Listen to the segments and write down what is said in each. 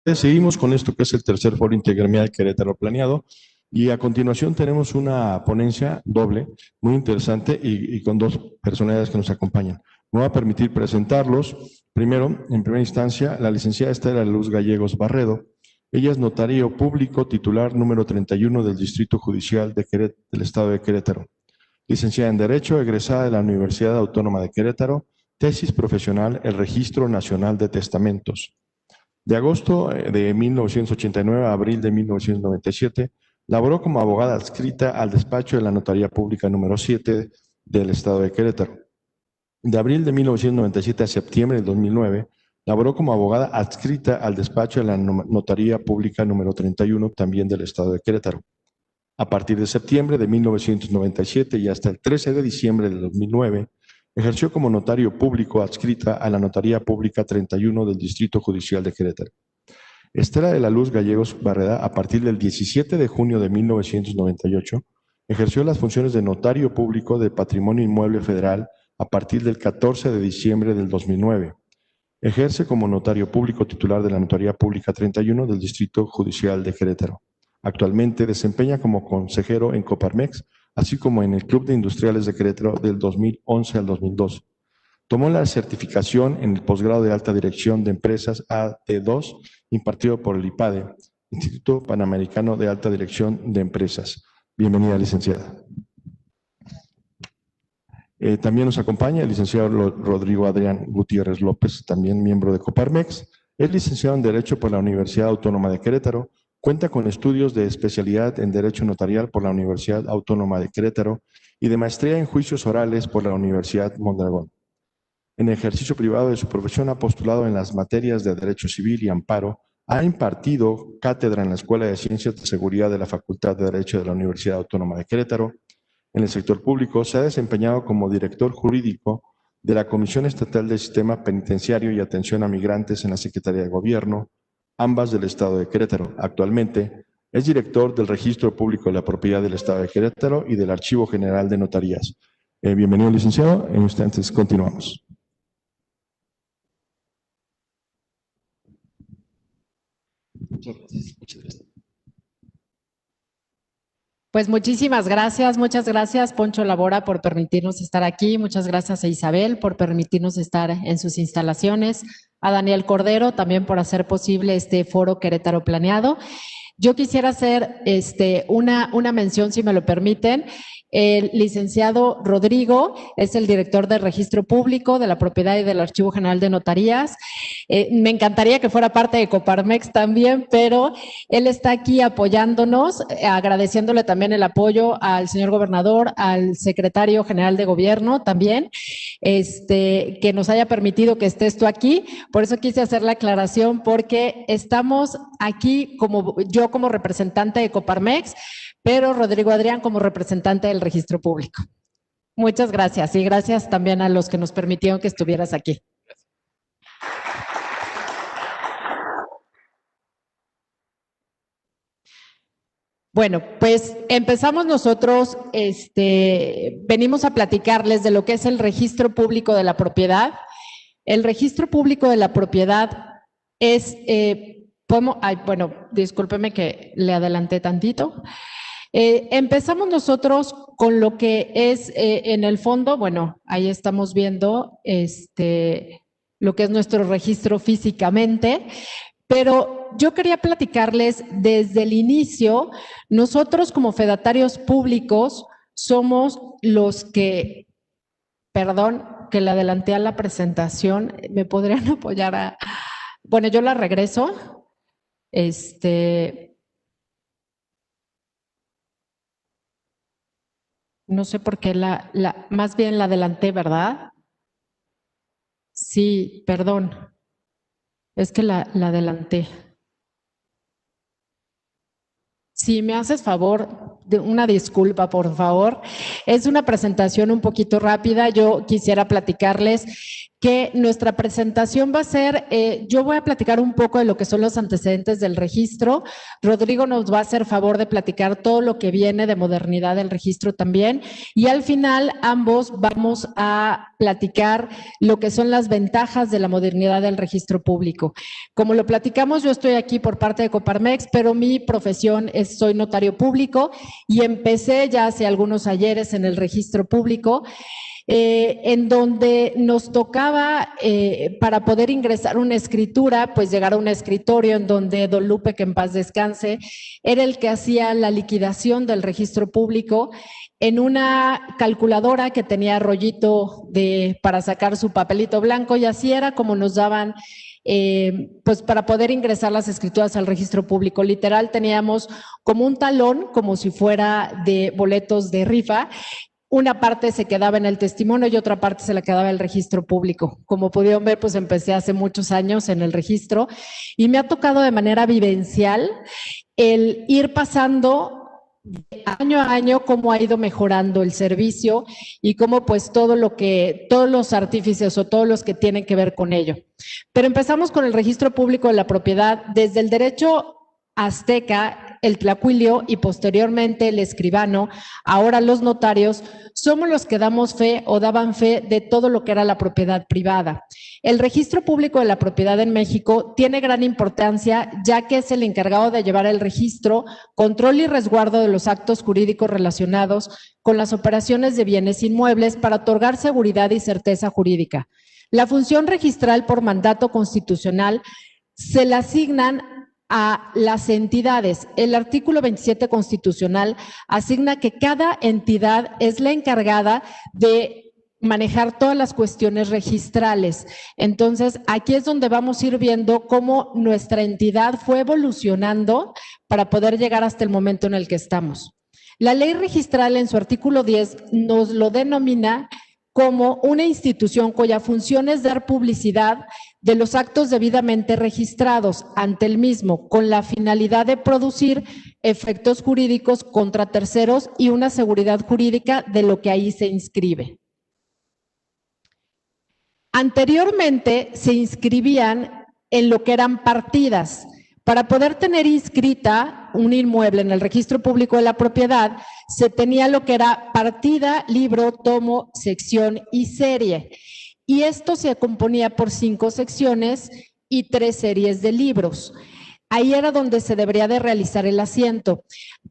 Seguimos con esto que es el tercer foro intergremial Querétaro planeado y a continuación tenemos una ponencia doble muy interesante y con dos personalidades que nos acompañan. Me voy a permitir presentarlos. Primero, en primera instancia, la licenciada Estela Luz Gallegos Barredo. Ella es notario público titular número 31 del Distrito Judicial del Estado de Querétaro. Licenciada en Derecho, egresada de la Universidad Autónoma de Querétaro, tesis profesional, el Registro Nacional de Testamentos. De agosto de 1989 a abril de 1997, laboró como abogada adscrita al despacho de la Notaría Pública número 7 del Estado de Querétaro. De abril de 1997 a septiembre de 2009, laboró como abogada adscrita al despacho de la Notaría Pública número 31, también del Estado de Querétaro. A partir de septiembre de 1997 y hasta el 13 de diciembre de 2009, ejerció como notario público adscrita a la Notaría Pública 31 del Distrito Judicial de Querétaro. Estela de la Luz Gallegos Barreda, a partir del 17 de junio de 1998, ejerció las funciones de notario público de Patrimonio Inmueble Federal a partir del 14 de diciembre del 2009. Ejerce como notario público titular de la Notaría Pública 31 del Distrito Judicial de Querétaro. Actualmente desempeña como consejero en Coparmex, así como en el Club de Industriales de Querétaro del 2011 al 2012. Tomó la certificación en el posgrado de alta dirección de empresas AD2, impartido por el IPADE, Instituto Panamericano de Alta Dirección de Empresas. Bienvenida, licenciada. También nos acompaña el licenciado Rodrigo Adrián Gutiérrez López, también miembro de Coparmex. Es licenciado en Derecho por la Universidad Autónoma de Querétaro. Cuenta con estudios de especialidad en Derecho Notarial por la Universidad Autónoma de Querétaro y de maestría en Juicios Orales por la Universidad Mondragón. En ejercicio privado de su profesión ha postulado en las materias de Derecho Civil y Amparo. Ha impartido cátedra en la Escuela de Ciencias de Seguridad de la Facultad de Derecho de la Universidad Autónoma de Querétaro. En el sector público se ha desempeñado como director jurídico de la Comisión Estatal del Sistema Penitenciario y Atención a Migrantes en la Secretaría de Gobierno, ambas del Estado de Querétaro. Actualmente es director del Registro Público de la Propiedad del Estado de Querétaro y del Archivo General de Notarías. Bienvenido, licenciado. En instantes continuamos. Muchas gracias. Muchas gracias. Pues muchas gracias Poncho Labora por permitirnos estar aquí, muchas gracias a Isabel por permitirnos estar en sus instalaciones, a Daniel Cordero también por hacer posible este foro Querétaro planeado. Yo quisiera hacer una mención, si me lo permiten. El licenciado Rodrigo es el director del Registro Público de la Propiedad y del Archivo General de Notarías. Me encantaría que fuera parte de Coparmex también, pero él está aquí apoyándonos, agradeciéndole también el apoyo al señor gobernador, al secretario general de gobierno también, que nos haya permitido que esté esto aquí. Por eso quise hacer la aclaración, porque estamos aquí yo como representante de Coparmex, pero Rodrigo Adrián como representante del Registro Público. Muchas gracias y gracias también a los que nos permitieron que estuvieras aquí. Bueno, pues empezamos nosotros, venimos a platicarles de lo que es el Registro Público de la Propiedad. El Registro Público de la Propiedad es, bueno, discúlpeme que le adelanté tantito. Empezamos nosotros con lo que es en el fondo, bueno, ahí estamos viendo lo que es nuestro registro físicamente, pero yo quería platicarles desde el inicio. Nosotros como fedatarios públicos somos los que, perdón, que le adelanté a la presentación, ¿me podrían apoyar a...? Bueno, yo la regreso. No sé por qué más bien la adelanté, ¿verdad? Sí, perdón. Es que la adelanté. Si me haces favor, una disculpa, por favor. Es una presentación un poquito rápida. Yo quisiera platicarles que nuestra presentación va a ser, yo voy a platicar un poco de lo que son los antecedentes del registro. Rodrigo nos va a hacer favor de platicar todo lo que viene de modernidad del registro también. Y al final ambos vamos a platicar lo que son las ventajas de la modernidad del registro público. Como lo platicamos, yo estoy aquí por parte de Coparmex, pero mi profesión es, soy notario público y empecé ya hace algunos ayeres en el registro público. En donde nos tocaba para poder ingresar una escritura, pues llegar a un escritorio en donde don Lupe, que en paz descanse, era el que hacía la liquidación del registro público en una calculadora que tenía rollito para sacar su papelito blanco, y así era como nos daban pues para poder ingresar las escrituras al registro público. Literal teníamos como un talón, como si fuera de boletos de rifa. Una parte se quedaba en el testimonio y otra parte se la quedaba el registro público. Como pudieron ver, pues empecé hace muchos años en el registro y me ha tocado de manera vivencial el ir pasando de año a año cómo ha ido mejorando el servicio y cómo pues todos los artífices o todos los que tienen que ver con ello. Pero empezamos con el registro público de la propiedad desde el derecho azteca, el tlacuilio y posteriormente el escribano. Ahora los notarios somos los que damos fe o daban fe de todo lo que era la propiedad privada. El registro público de la propiedad en México tiene gran importancia, ya que es el encargado de llevar el registro, control y resguardo de los actos jurídicos relacionados con las operaciones de bienes inmuebles para otorgar seguridad y certeza jurídica. La función registral por mandato constitucional se la asignan a las entidades. El artículo 27 constitucional asigna que cada entidad es la encargada de manejar todas las cuestiones registrales. Entonces, aquí es donde vamos a ir viendo cómo nuestra entidad fue evolucionando para poder llegar hasta el momento en el que estamos. La ley registral en su artículo 10 nos lo denomina como una institución cuya función es dar publicidad de los actos debidamente registrados ante el mismo, con la finalidad de producir efectos jurídicos contra terceros y una seguridad jurídica de lo que ahí se inscribe. Anteriormente se inscribían en lo que eran partidas. Para poder tener inscrita un inmueble en el registro público de la propiedad, se tenía lo que era partida, libro, tomo, sección y serie. Y esto se componía por 5 secciones y 3 series de libros. Ahí era donde se debería de realizar el asiento.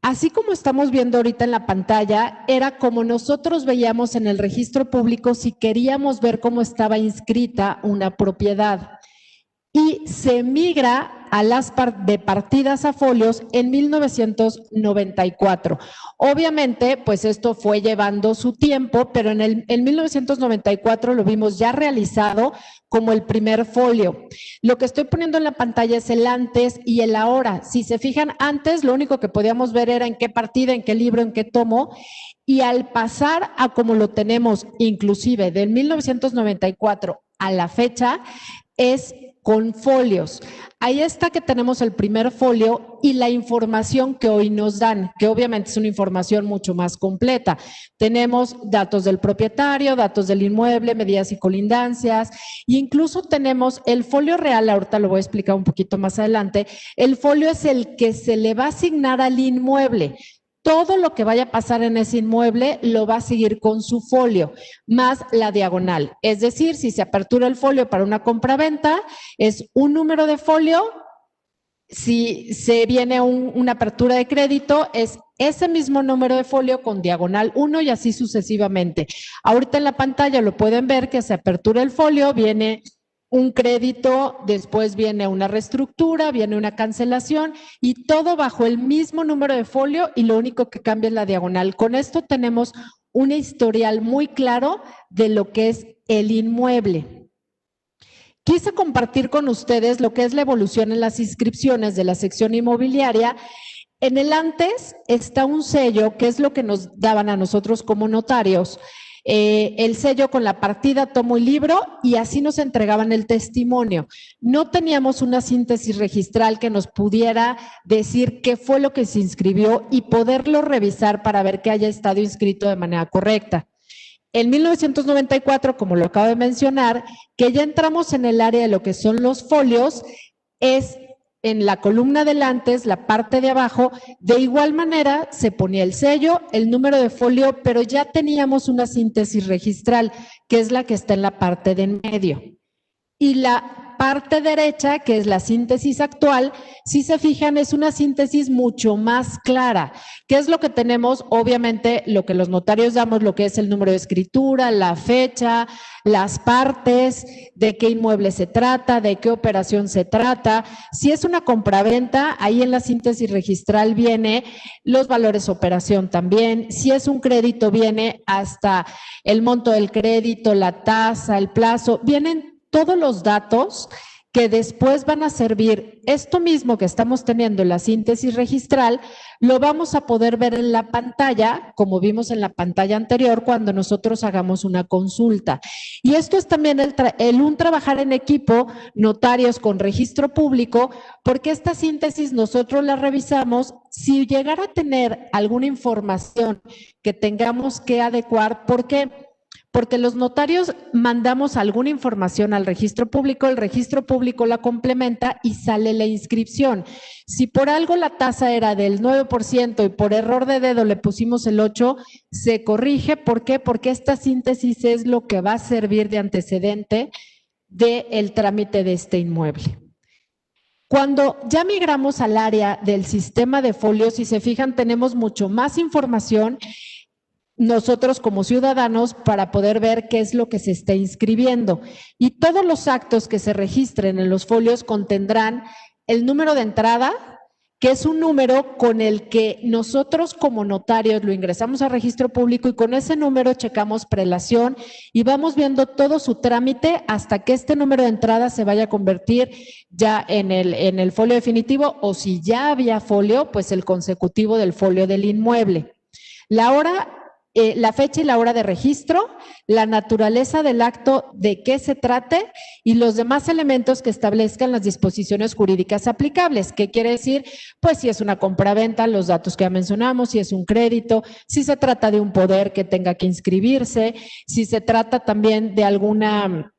Así como estamos viendo ahorita en la pantalla, era como nosotros veíamos en el registro público si queríamos ver cómo estaba inscrita una propiedad. Y se migra a las de partidas a folios en 1994. Obviamente, pues esto fue llevando su tiempo, pero en 1994 lo vimos ya realizado como el primer folio. Lo que estoy poniendo en la pantalla es el antes y el ahora. Si se fijan, antes lo único que podíamos ver era en qué partida, en qué libro, en qué tomo, y al pasar a como lo tenemos, inclusive del 1994 a la fecha, es con folios. Ahí está que tenemos el primer folio y la información que hoy nos dan, que obviamente es una información mucho más completa. Tenemos datos del propietario, datos del inmueble, medidas y colindancias, e incluso tenemos el folio real, ahorita lo voy a explicar un poquito más adelante. El folio es el que se le va a asignar al inmueble. Todo lo que vaya a pasar en ese inmueble lo va a seguir con su folio, más la diagonal. Es decir, si se apertura el folio para una compraventa, es un número de folio. Si se viene una apertura de crédito, es ese mismo número de folio con diagonal 1 y así sucesivamente. Ahorita en la pantalla lo pueden ver que se apertura el folio, viene un crédito, después viene una reestructura, viene una cancelación y todo bajo el mismo número de folio y lo único que cambia es la diagonal. Con esto tenemos un historial muy claro de lo que es el inmueble. Quise compartir con ustedes lo que es la evolución en las inscripciones de la sección inmobiliaria. En el antes está un sello, que es lo que nos daban a nosotros como notarios, el sello con la partida, tomo y libro, y así nos entregaban el testimonio. No teníamos una síntesis registral que nos pudiera decir qué fue lo que se inscribió y poderlo revisar para ver que haya estado inscrito de manera correcta. En 1994, como lo acabo de mencionar, que ya entramos en el área de lo que son los folios, es en la columna del antes, la parte de abajo, de igual manera se ponía el sello, el número de folio, pero ya teníamos una síntesis registral, que es la que está en la parte de en medio. Y la parte derecha, que es la síntesis actual, si se fijan, es una síntesis mucho más clara. ¿Qué es lo que tenemos? Obviamente, lo que los notarios damos, lo que es el número de escritura, la fecha, las partes, de qué inmueble se trata, de qué operación se trata. Si es una compraventa, ahí en la síntesis registral viene los valores de operación también. Si es un crédito, viene hasta el monto del crédito, la tasa, el plazo, vienen todos los datos que después van a servir. Esto mismo que estamos teniendo en la síntesis registral, lo vamos a poder ver en la pantalla, como vimos en la pantalla anterior, cuando nosotros hagamos una consulta. Y esto es también un trabajar en equipo, notarios con registro público, porque esta síntesis nosotros la revisamos. Si llegara a tener alguna información que tengamos que adecuar, ¿por qué? Porque los notarios mandamos alguna información al registro público, el registro público la complementa y sale la inscripción. Si por algo la tasa era del 9% y por error de dedo le pusimos el 8%, se corrige. ¿Por qué? Porque esta síntesis es lo que va a servir de antecedente del trámite de este inmueble. Cuando ya migramos al área del sistema de folios, si se fijan, tenemos mucho más información nosotros como ciudadanos para poder ver qué es lo que se está inscribiendo. Y todos los actos que se registren en los folios contendrán el número de entrada, que es un número con el que nosotros como notarios lo ingresamos al registro público y con ese número checamos prelación y vamos viendo todo su trámite hasta que este número de entrada se vaya a convertir ya en el folio definitivo, o si ya había folio, pues el consecutivo del folio del inmueble. La fecha y la hora de registro, la naturaleza del acto, de qué se trate y los demás elementos que establezcan las disposiciones jurídicas aplicables. ¿Qué quiere decir? Pues si es una compraventa, los datos que ya mencionamos, si es un crédito, si se trata de un poder que tenga que inscribirse, si se trata también de alguna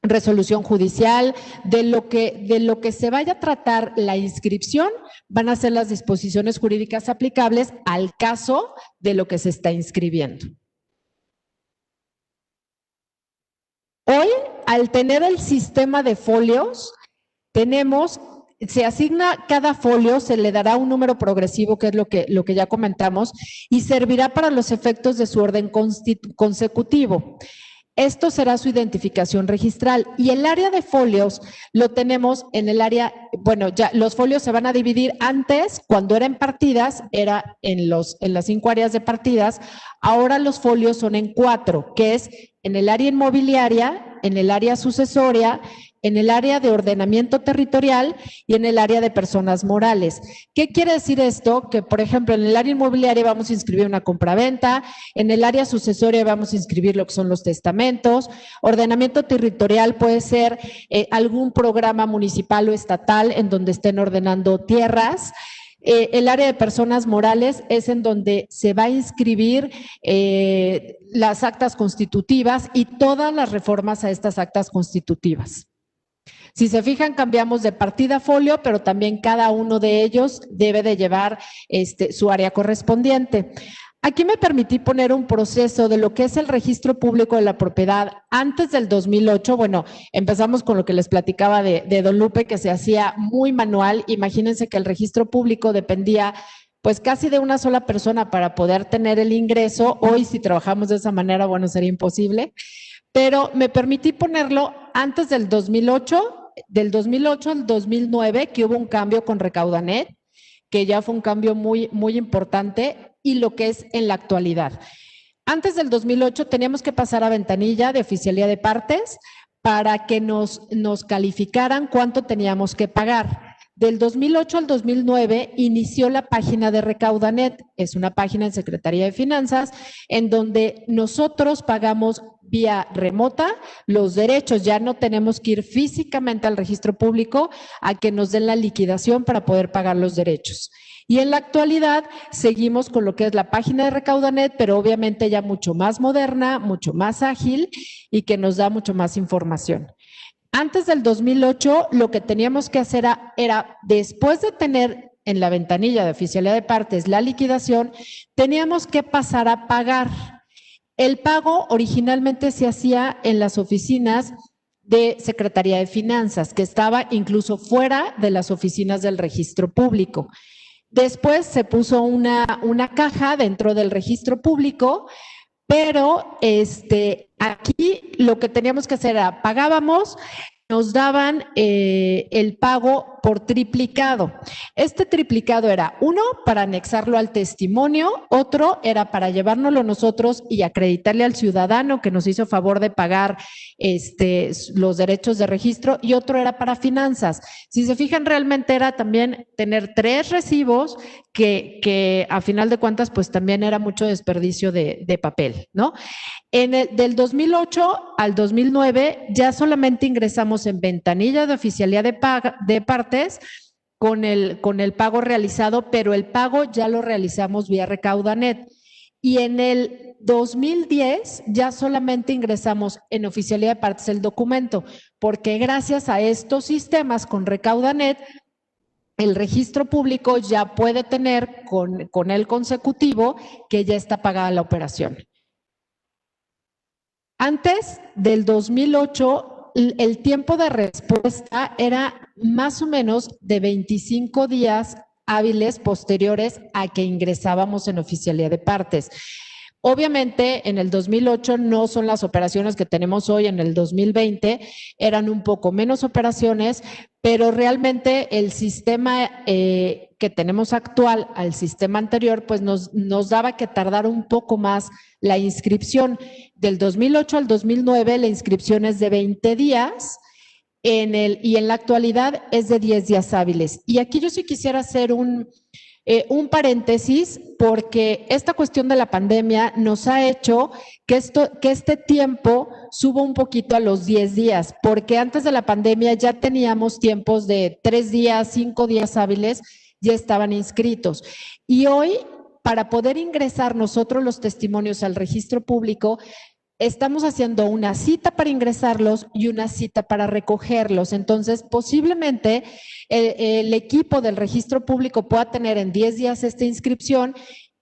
resolución judicial, de lo que se vaya a tratar la inscripción, van a ser las disposiciones jurídicas aplicables al caso de lo que se está inscribiendo. Hoy, al tener el sistema de folios, se asigna cada folio, se le dará un número progresivo, que es lo que ya comentamos, y servirá para los efectos de su orden consecutivo. Esto será su identificación registral y el área de folios lo tenemos en el área, bueno, ya los folios se van a dividir. Antes, cuando era en partidas, era en las 5 áreas de partidas. Ahora los folios son en 4, que es en el área inmobiliaria, en el área sucesoria, en el área de ordenamiento territorial y en el área de personas morales. ¿Qué quiere decir esto? Que, por ejemplo, en el área inmobiliaria vamos a inscribir una compraventa, en el área sucesoria vamos a inscribir lo que son los testamentos, ordenamiento territorial puede ser algún programa municipal o estatal en donde estén ordenando tierras. El área de personas morales es en donde se va a inscribir las actas constitutivas y todas las reformas a estas actas constitutivas. Si se fijan, cambiamos de partida a folio, pero también cada uno de ellos debe de llevar su área correspondiente. Aquí me permití poner un proceso de lo que es el registro público de la propiedad antes del 2008. Bueno, empezamos con lo que les platicaba de Don Lupe, que se hacía muy manual. Imagínense que el registro público dependía pues casi de una sola persona para poder tener el ingreso. Hoy, si trabajamos de esa manera, bueno, sería imposible. Pero me permití ponerlo antes del 2008, del 2008 al 2009, que hubo un cambio con Recaudanet, que ya fue un cambio muy, muy importante, y lo que es en la actualidad. Antes del 2008 teníamos que pasar a ventanilla de oficialía de partes para que nos calificaran cuánto teníamos que pagar. Del 2008 al 2009 inició la página de Recaudanet, es una página en Secretaría de Finanzas en donde nosotros pagamos vía remota los derechos. Ya no tenemos que ir físicamente al registro público a que nos den la liquidación para poder pagar los derechos. Y en la actualidad seguimos con lo que es la página de Recaudanet, pero obviamente ya mucho más moderna, mucho más ágil y que nos da mucho más información. Antes del 2008, lo que teníamos que hacer era después de tener en la ventanilla de oficialidad de partes la liquidación, teníamos que pasar a pagar. El pago originalmente se hacía en las oficinas de Secretaría de Finanzas, que estaba incluso fuera de las oficinas del registro público. Después se puso una caja dentro del registro público, pero aquí lo que teníamos que hacer era pagábamos, nos daban el pago por triplicado. Este triplicado era uno para anexarlo al testimonio, otro era para llevárnoslo nosotros y acreditarle al ciudadano que nos hizo favor de pagar los derechos de registro, y otro era para finanzas. Si se fijan, realmente era también tener 3 recibos que a final de cuentas pues también era mucho desperdicio de papel, ¿no? Del 2008 al 2009 ya solamente ingresamos en ventanilla de oficialía de partes con el pago realizado, pero el pago ya lo realizamos vía Recaudanet. Y en el 2010 ya solamente ingresamos en oficialía de partes el documento, porque gracias a estos sistemas con Recaudanet, el registro público ya puede tener con el consecutivo que ya está pagada la operación. Antes del 2008, el tiempo de respuesta era más o menos de 25 días hábiles posteriores a que ingresábamos en oficialía de partes. Obviamente, en el 2008 no son las operaciones que tenemos hoy en el 2020, eran un poco menos operaciones, pero realmente el sistema que tenemos actual al sistema anterior, pues nos daba que tardar un poco más la inscripción. Del 2008 al 2009 la inscripción es de 20 días y en la actualidad es de 10 días hábiles. Y aquí yo sí quisiera hacer un paréntesis, porque esta cuestión de la pandemia nos ha hecho que este tiempo suba un poquito a los 10 días, porque antes de la pandemia ya teníamos tiempos de 3 días, 5 días hábiles, ya estaban inscritos. Y hoy, para poder ingresar nosotros los testimonios al registro público, estamos haciendo una cita para ingresarlos y una cita para recogerlos. Entonces, posiblemente el equipo del registro público pueda tener en 10 días esta inscripción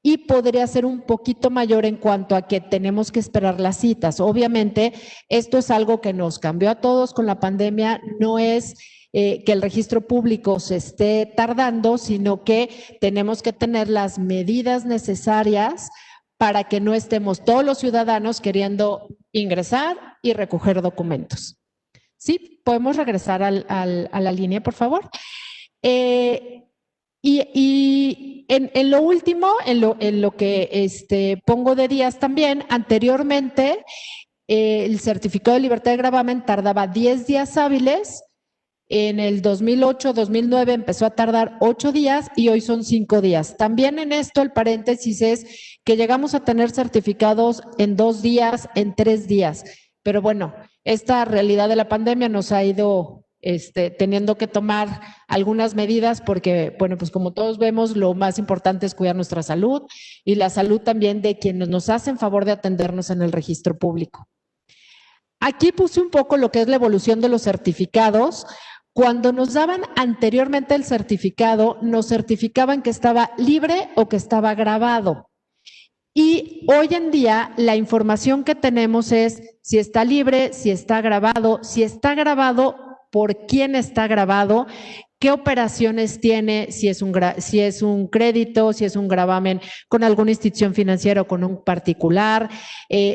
y podría ser un poquito mayor en cuanto a que tenemos que esperar las citas. Obviamente, esto es algo que nos cambió a todos con la pandemia, no es que el registro público se esté tardando, sino que tenemos que tener las medidas necesarias para que no estemos todos los ciudadanos queriendo ingresar y recoger documentos. Sí, podemos regresar a la línea, por favor. Y en lo último, en lo que pongo de días también, anteriormente el certificado de libertad de gravamen tardaba 10 días hábiles. En el 2008, 2009 empezó a tardar 8 días y hoy son 5 días. También en esto el paréntesis es que llegamos a tener certificados en 2 días, en 3 días. Pero bueno, esta realidad de la pandemia nos ha ido teniendo que tomar algunas medidas porque, bueno, pues como todos vemos, lo más importante es cuidar nuestra salud y la salud también de quienes nos hacen favor de atendernos en el registro público. Aquí puse un poco lo que es la evolución de los certificados. Cuando nos daban anteriormente el certificado, nos certificaban que estaba libre o que estaba grabado. Y hoy en día la información que tenemos es si está libre, si está grabado, por quién está grabado, qué operaciones tiene, si es un crédito, si es un gravamen con alguna institución financiera o con un particular,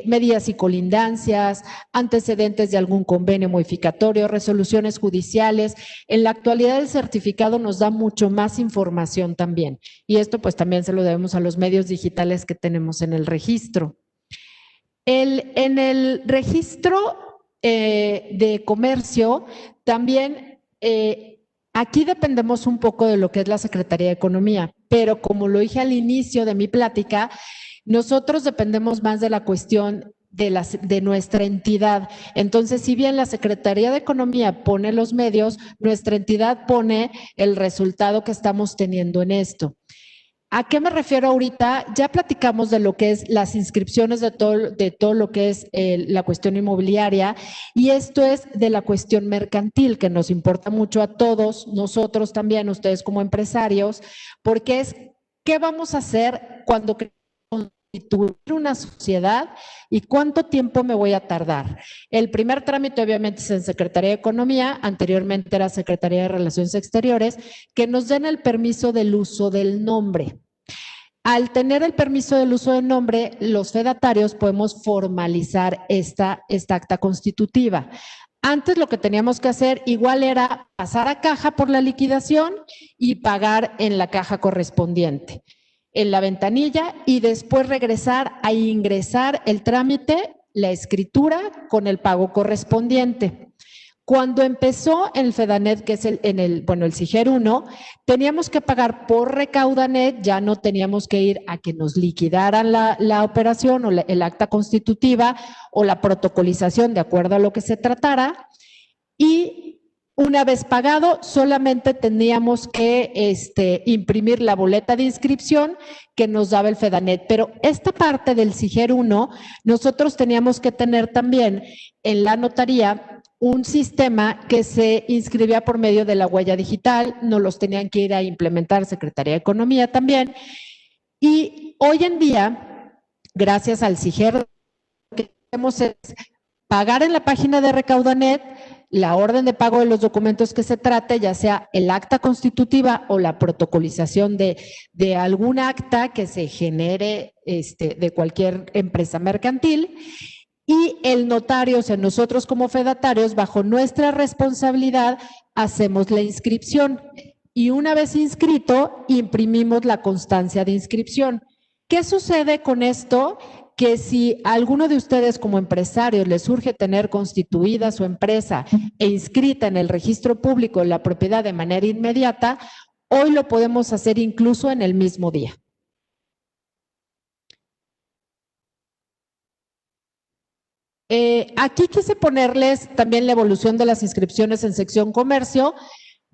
medidas y colindancias, antecedentes de algún convenio modificatorio, resoluciones judiciales. En la actualidad el certificado nos da mucho más información también. Y esto pues también se lo debemos a los medios digitales que tenemos en el registro. En el registro de comercio también aquí dependemos un poco de lo que es la Secretaría de Economía, pero como lo dije al inicio de mi plática, nosotros dependemos más de la cuestión de nuestra entidad. Entonces, si bien la Secretaría de Economía pone los medios, nuestra entidad pone el resultado que estamos teniendo en esto. ¿A qué me refiero ahorita? Ya platicamos de lo que es las inscripciones de todo lo que es la cuestión inmobiliaria, y esto es de la cuestión mercantil, que nos importa mucho a todos, nosotros también, ustedes como empresarios, porque es qué vamos a hacer cuando constituir una sociedad y cuánto tiempo me voy a tardar. El primer trámite obviamente es en Secretaría de Economía, anteriormente era Secretaría de Relaciones Exteriores, que nos den el permiso del uso del nombre. Al tener el permiso del uso del nombre, los fedatarios podemos formalizar esta acta constitutiva. Antes lo que teníamos que hacer igual era pasar a caja por la liquidación y pagar en la caja correspondiente, en la ventanilla, y después regresar a ingresar el trámite, la escritura con el pago correspondiente. Cuando empezó el FEDANET, que es el SIGER 1, teníamos que pagar por Recaudanet, ya no teníamos que ir a que nos liquidaran la operación o el acta constitutiva o la protocolización de acuerdo a lo que se tratara, y una vez pagado, solamente teníamos que imprimir la boleta de inscripción que nos daba el FEDANET. Pero esta parte del SIGER 1, nosotros teníamos que tener también en la notaría un sistema que se inscribía por medio de la huella digital, nos los tenían que ir a implementar Secretaría de Economía también. Y hoy en día, gracias al SIGER, lo que hacemos es pagar en la página de Recaudanet la orden de pago de los documentos que se trate, ya sea el acta constitutiva o la protocolización de algún acta que se genere de cualquier empresa mercantil, y el notario, o sea, nosotros como fedatarios, bajo nuestra responsabilidad, hacemos la inscripción, y una vez inscrito, imprimimos la constancia de inscripción. ¿Qué sucede con esto? Que si a alguno de ustedes como empresarios les surge tener constituida su empresa e inscrita en el registro público en la propiedad de manera inmediata, hoy lo podemos hacer incluso en el mismo día. Aquí quise ponerles también la evolución de las inscripciones en sección comercio.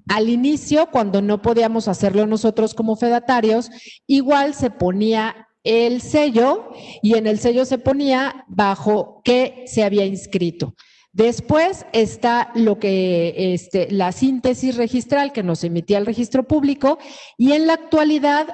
Al inicio, cuando no podíamos hacerlo nosotros como fedatarios, igual se ponía el sello, y en el sello se ponía bajo qué se había inscrito. Después está lo que la síntesis registral que nos emitía el registro público, y en la actualidad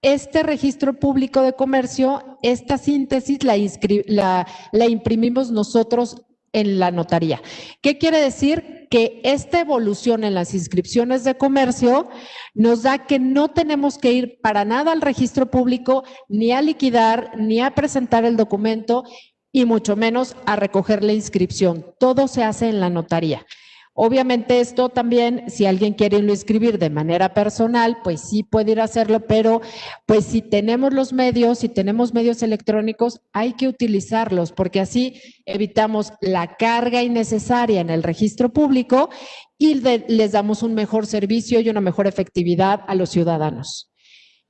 este registro público de comercio, esta síntesis la imprimimos nosotros en la notaría. ¿Qué quiere decir? Que esta evolución en las inscripciones de comercio nos da que no tenemos que ir para nada al registro público, ni a liquidar, ni a presentar el documento, y mucho menos a recoger la inscripción. Todo se hace en la notaría. Obviamente esto también, si alguien quiere irlo a inscribir de manera personal, pues sí puede ir a hacerlo, pero pues si tenemos los medios, si tenemos medios electrónicos, hay que utilizarlos, porque así evitamos la carga innecesaria en el registro público y les damos un mejor servicio y una mejor efectividad a los ciudadanos.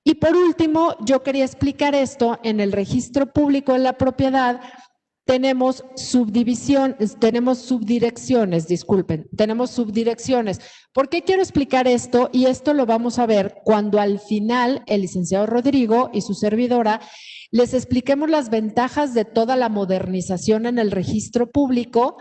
Y por último, yo quería explicar esto: en el registro público de la propiedad tenemos subdirecciones. ¿Por qué quiero explicar esto? Y esto lo vamos a ver cuando al final el licenciado Rodrigo y su servidora les expliquemos las ventajas de toda la modernización en el registro público,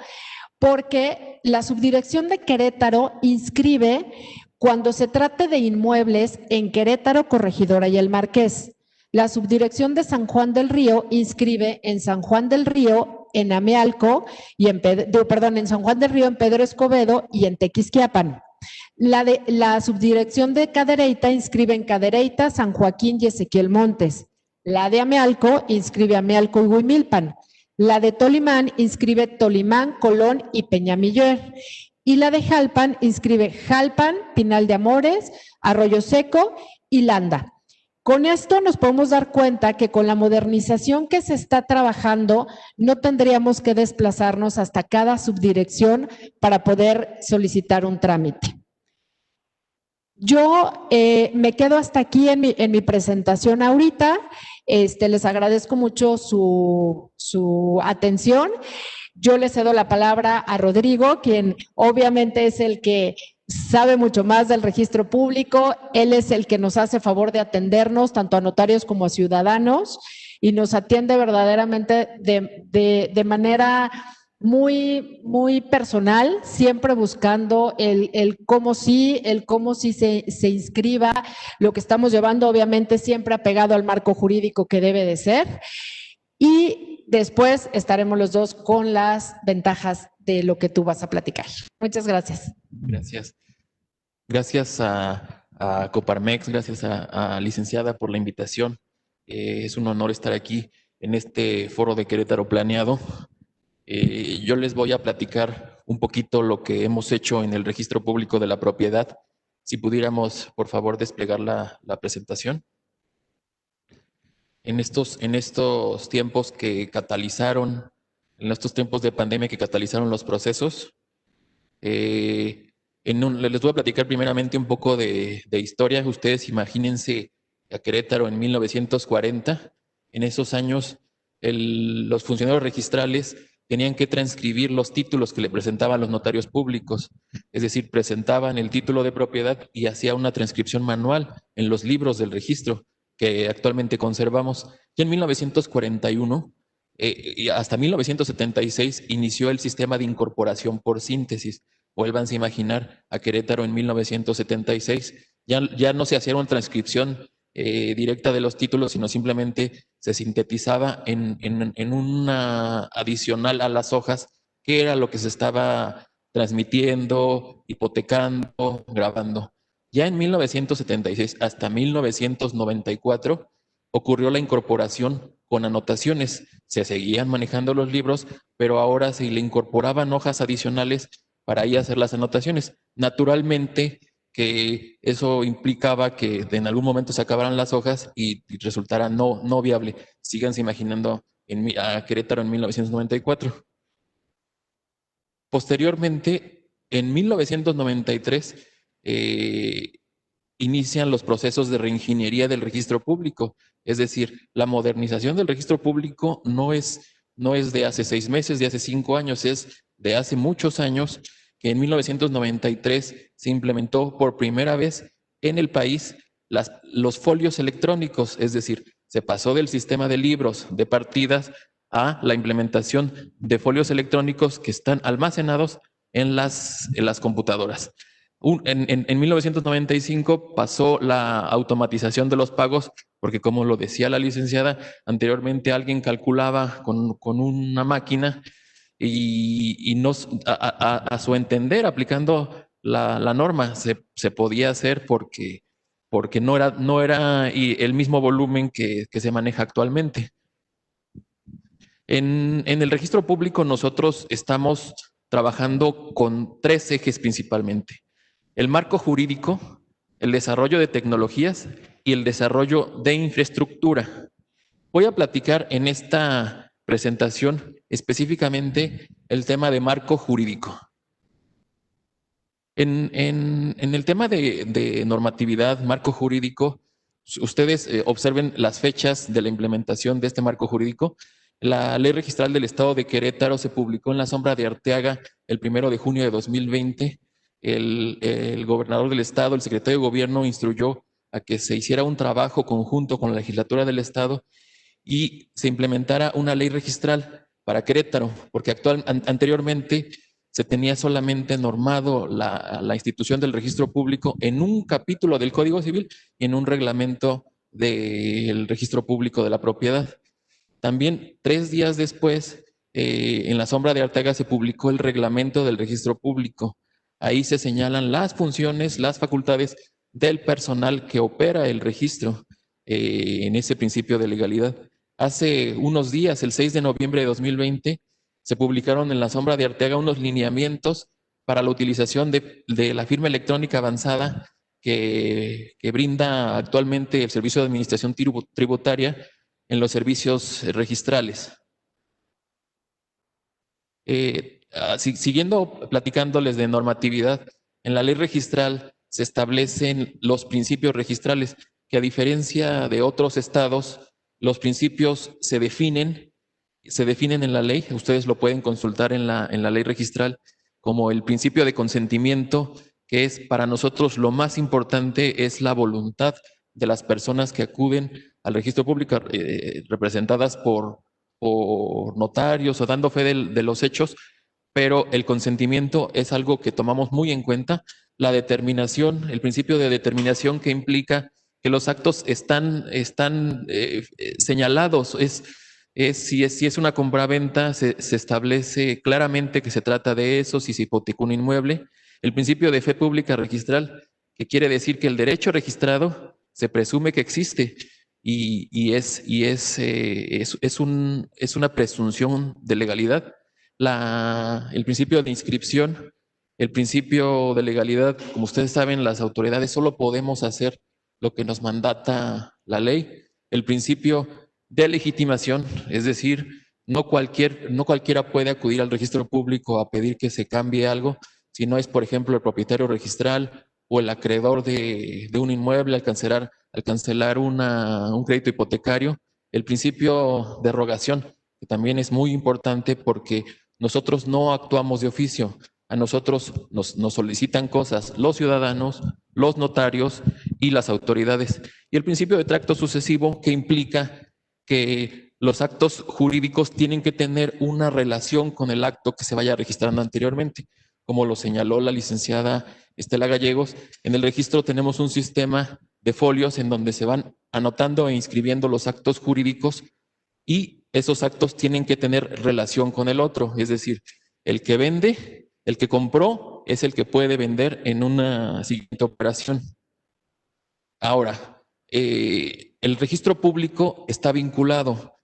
porque la subdirección de Querétaro inscribe cuando se trate de inmuebles en Querétaro, Corregidora y El Marqués. La subdirección de San Juan del Río inscribe en San Juan del Río, en Amealco, y en San Juan del Río, en Pedro Escobedo y en Tequisquiapan. La subdirección de Cadereyta inscribe en Cadereyta, San Joaquín y Ezequiel Montes. La de Amealco inscribe Amealco y Huimilpan. La de Tolimán inscribe Tolimán, Colón y Peñamiller. Y la de Jalpan inscribe Jalpan, Pinal de Amores, Arroyo Seco y Landa. Con esto nos podemos dar cuenta que con la modernización que se está trabajando, no tendríamos que desplazarnos hasta cada subdirección para poder solicitar un trámite. Yo me quedo hasta aquí en mi presentación ahorita. Les agradezco mucho su atención. Yo le cedo la palabra a Rodrigo, quien obviamente es el que sabe mucho más del registro público. Él es el que nos hace favor de atendernos, tanto a notarios como a ciudadanos, y nos atiende verdaderamente de manera muy personal, siempre buscando el cómo sí se inscriba, lo que estamos llevando obviamente siempre apegado al marco jurídico que debe de ser. Y después estaremos los dos con las ventajas de lo que tú vas a platicar. Muchas gracias. Gracias. Gracias a Coparmex, gracias a licenciada por la invitación. Es un honor estar aquí en este foro de Querétaro Planeado. Yo les voy a platicar un poquito lo que hemos hecho en el registro público de la propiedad. Si pudiéramos, por favor, desplegar la presentación. En estos tiempos que catalizaron, en estos tiempos de pandemia que catalizaron los procesos, les voy a platicar primeramente un poco de historia. Ustedes imagínense a Querétaro en 1940. En esos años, los funcionarios registrales tenían que transcribir los títulos que le presentaban los notarios públicos. Es decir, presentaban el título de propiedad y hacía una transcripción manual en los libros del registro que actualmente conservamos. Y en 1941 y hasta 1976 inició el sistema de incorporación por síntesis. Vuélvanse a imaginar a Querétaro en 1976. Ya no se hacía una transcripción directa de los títulos, sino simplemente se sintetizaba en una adicional a las hojas, que era lo que se estaba transmitiendo, hipotecando, grabando. Ya en 1976 hasta 1994 ocurrió la incorporación con anotaciones. Se seguían manejando los libros, pero ahora se le incorporaban hojas adicionales para ahí hacer las anotaciones. Naturalmente que eso implicaba que en algún momento se acabaran las hojas y resultara no viable. Síganse imaginando a Querétaro en 1994. Posteriormente, en 1993, inician los procesos de reingeniería del registro público. Es decir, la modernización del registro público no es de hace 6 meses, de hace 5 años, es de hace muchos años, que en 1993 se implementó por primera vez en el país los folios electrónicos, es decir, se pasó del sistema de libros de partidas a la implementación de folios electrónicos que están almacenados en las computadoras. En 1995 pasó la automatización de los pagos, porque como lo decía la licenciada, anteriormente alguien calculaba con una máquina y a su entender, aplicando la norma, se podía hacer porque no era el mismo volumen que se maneja actualmente. En el registro público nosotros estamos trabajando con 3 ejes principalmente: el marco jurídico, el desarrollo de tecnologías y el desarrollo de infraestructura. Voy a platicar en esta presentación específicamente el tema de marco jurídico. En el tema de normatividad, marco jurídico, ustedes observen las fechas de la implementación de este marco jurídico. La Ley Registral del Estado de Querétaro se publicó en la sombra de Arteaga el 1 de junio de 2020. El gobernador del Estado, el secretario de Gobierno, instruyó a que se hiciera un trabajo conjunto con la legislatura del Estado y se implementara una ley registral para Querétaro, porque anteriormente se tenía solamente normado la institución del registro público en un capítulo del Código Civil y en un reglamento del registro público de la propiedad. También 3 días después, en la sombra de Arteaga se publicó el reglamento del registro público. Ahí se señalan las funciones, las facultades del personal que opera el registro en ese principio de legalidad. Hace unos días, el 6 de noviembre de 2020, se publicaron en la sombra de Arteaga unos lineamientos para la utilización de la firma electrónica avanzada que brinda actualmente el Servicio de Administración Tributaria en los servicios registrales. Siguiendo platicándoles de normatividad, en la ley registral se establecen los principios registrales, que a diferencia de otros estados, los principios se definen en la ley. Ustedes lo pueden consultar en la ley registral, como el principio de consentimiento, que es para nosotros lo más importante, es la voluntad de las personas que acuden al registro público, representadas por notarios o dando fe de los hechos, pero el consentimiento es algo que tomamos muy en cuenta. La determinación, el principio de determinación, que implica que los actos están señalados. Si es una compraventa, se establece claramente que se trata de eso, si se hipotecó un inmueble. El principio de fe pública registral, que quiere decir que el derecho registrado se presume que existe y es una presunción de legalidad. El principio de inscripción, el principio de legalidad, como ustedes saben, las autoridades solo podemos hacer lo que nos mandata la ley. El principio de legitimación, es decir, no cualquiera puede acudir al registro público a pedir que se cambie algo, si no es, por ejemplo, el propietario registral o el acreedor de un inmueble al cancelar un crédito hipotecario. El principio de rogación, que también es muy importante porque nosotros no actuamos de oficio. A nosotros nos solicitan cosas los ciudadanos, los notarios y las autoridades. Y el principio de tracto sucesivo, que implica que los actos jurídicos tienen que tener una relación con el acto que se vaya registrando anteriormente. Como lo señaló la licenciada Estela Gallegos, en el registro tenemos un sistema de folios en donde se van anotando e inscribiendo los actos jurídicos, y esos actos tienen que tener relación con el otro. Es decir, el que vende, el que compró, es el que puede vender en una siguiente operación. Ahora, el registro público está vinculado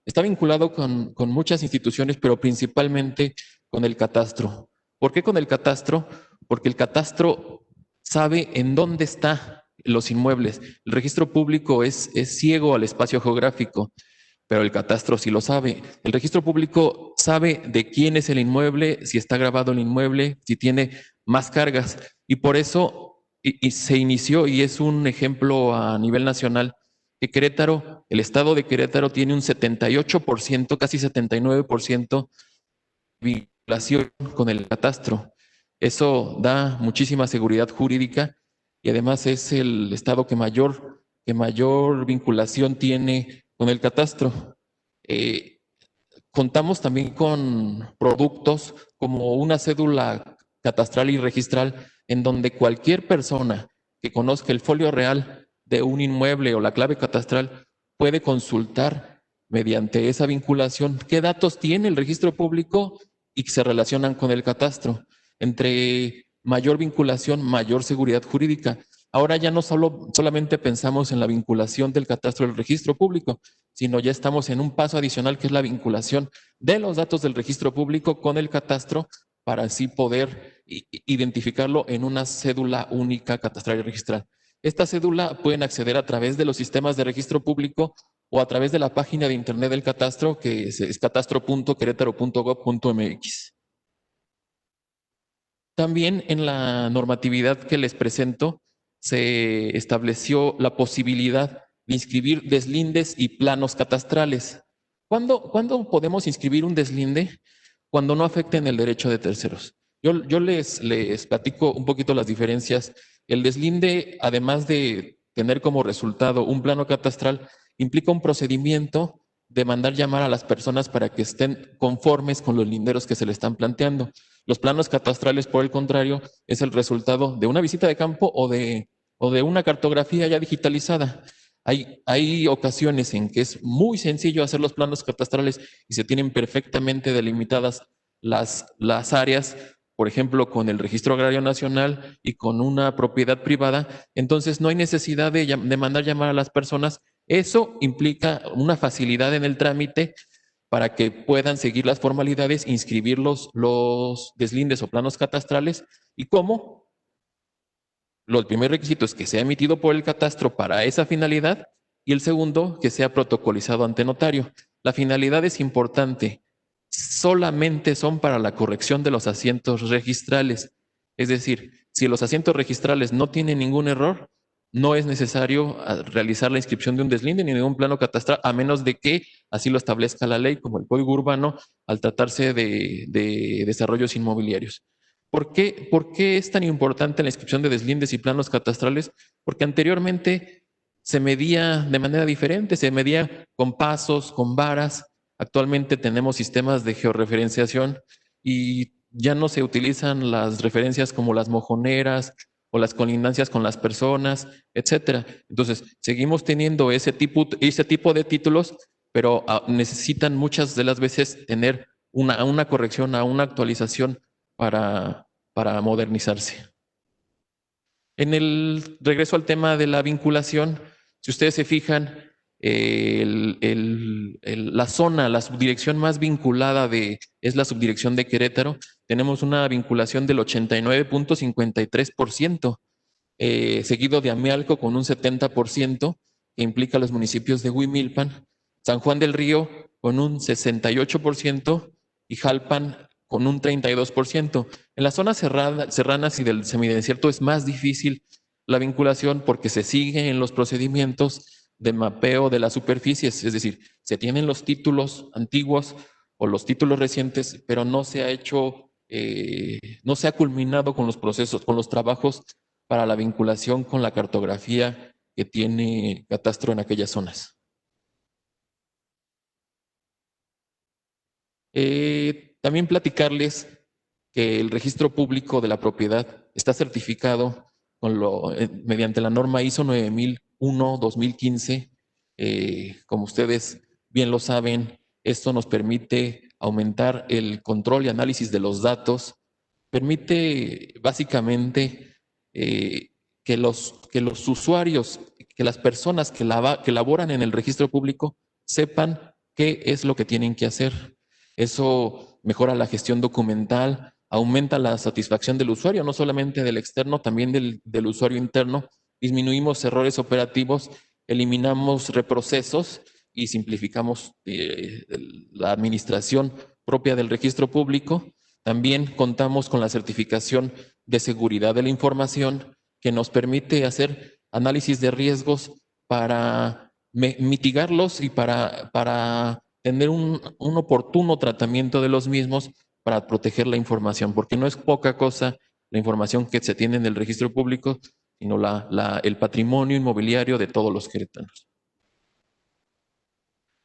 con muchas instituciones, pero principalmente con el catastro. ¿Por qué con el catastro? Porque el catastro sabe en dónde están los inmuebles. El registro público es ciego al espacio geográfico, pero el catastro sí lo sabe. El registro público sabe de quién es el inmueble, si está grabado el inmueble, si tiene más cargas. Y por eso se inició, y es un ejemplo a nivel nacional, que Querétaro, el estado de Querétaro, tiene un 78%, casi 79% de vinculación con el catastro. Eso da muchísima seguridad jurídica, y además es el estado que mayor vinculación tiene con el catastro. Contamos también con productos como una cédula catastral y registral, en donde cualquier persona que conozca el folio real de un inmueble o la clave catastral puede consultar mediante esa vinculación qué datos tiene el registro público y que se relacionan con el catastro. Entre mayor vinculación, mayor seguridad jurídica. Ahora ya no solamente pensamos en la vinculación del catastro del registro público, sino ya estamos en un paso adicional, que es la vinculación de los datos del registro público con el catastro, para así poder identificarlo en una cédula única catastral y registral. Esta cédula pueden acceder a través de los sistemas de registro público o a través de la página de internet del catastro, que es catastro.querétaro.gov.mx. También en la normatividad que les presento se estableció la posibilidad de inscribir deslindes y planos catastrales. ¿Cuándo podemos inscribir un deslinde? Cuando no afecten el derecho de terceros. Yo les platico un poquito las diferencias. El deslinde, además de tener como resultado un plano catastral, implica un procedimiento de mandar llamar a las personas para que estén conformes con los linderos que se le están planteando. Los planos catastrales, por el contrario, es el resultado de una visita de campo o de una cartografía ya digitalizada. Hay ocasiones en que es muy sencillo hacer los planos catastrales y se tienen perfectamente delimitadas las áreas, por ejemplo, con el Registro Agrario Nacional y con una propiedad privada. Entonces no hay necesidad de mandar llamar a las personas. Eso implica una facilidad en el trámite para que puedan seguir las formalidades, inscribir los deslindes o planos catastrales. ¿Y cómo? El primer requisito es que sea emitido por el catastro para esa finalidad, y el segundo, que sea protocolizado ante notario. La finalidad es importante. Solamente son para la corrección de los asientos registrales. Es decir, Si los asientos registrales no tienen ningún error, no es necesario realizar la inscripción de un deslinde ni de un plano catastral, a menos de que así lo establezca la ley, como el Código Urbano, al tratarse de desarrollos inmobiliarios. ¿Por qué es tan importante la inscripción de deslindes y planos catastrales? Porque anteriormente se medía de manera diferente, se medía con pasos, con varas. Actualmente tenemos sistemas de georreferenciación y ya no se utilizan las referencias como las mojoneras o las colindancias con las personas, etcétera. Entonces, seguimos teniendo ese tipo de títulos, pero necesitan muchas de las veces tener una corrección, una actualización para modernizarse. En el regreso al tema de la vinculación, si ustedes se fijan, la zona, la subdirección más vinculada es la subdirección de Querétaro. Tenemos una vinculación del 89.53%, seguido de Amialco con un 70%, que implica los municipios de Huimilpan, San Juan del Río con un 68% y Jalpan con un 32%. En las zonas serranas y del semidesierto es más difícil la vinculación porque se sigue en los procedimientos de mapeo de las superficies, es decir, se tienen los títulos antiguos o los títulos recientes, pero no se ha hecho, no se ha culminado con los procesos, con los trabajos para la vinculación con la cartografía que tiene Catastro en aquellas zonas. También platicarles que el registro público de la propiedad está certificado mediante la norma ISO 9001-2015. Como ustedes bien lo saben, esto nos permite aumentar el control y análisis de los datos, permite básicamente que los usuarios, que las personas que laboran en el registro público sepan qué es lo que tienen que hacer. Eso mejora la gestión documental, aumenta la satisfacción del usuario, no solamente del externo, también del usuario interno. Disminuimos errores operativos, eliminamos reprocesos y simplificamos la administración propia del registro público. También contamos con la certificación de seguridad de la información que nos permite hacer análisis de riesgos para mitigarlos y para tener un oportuno tratamiento de los mismos para proteger la información, porque no es poca cosa la información que se tiene en el registro público, sino el patrimonio inmobiliario de todos los queretanos.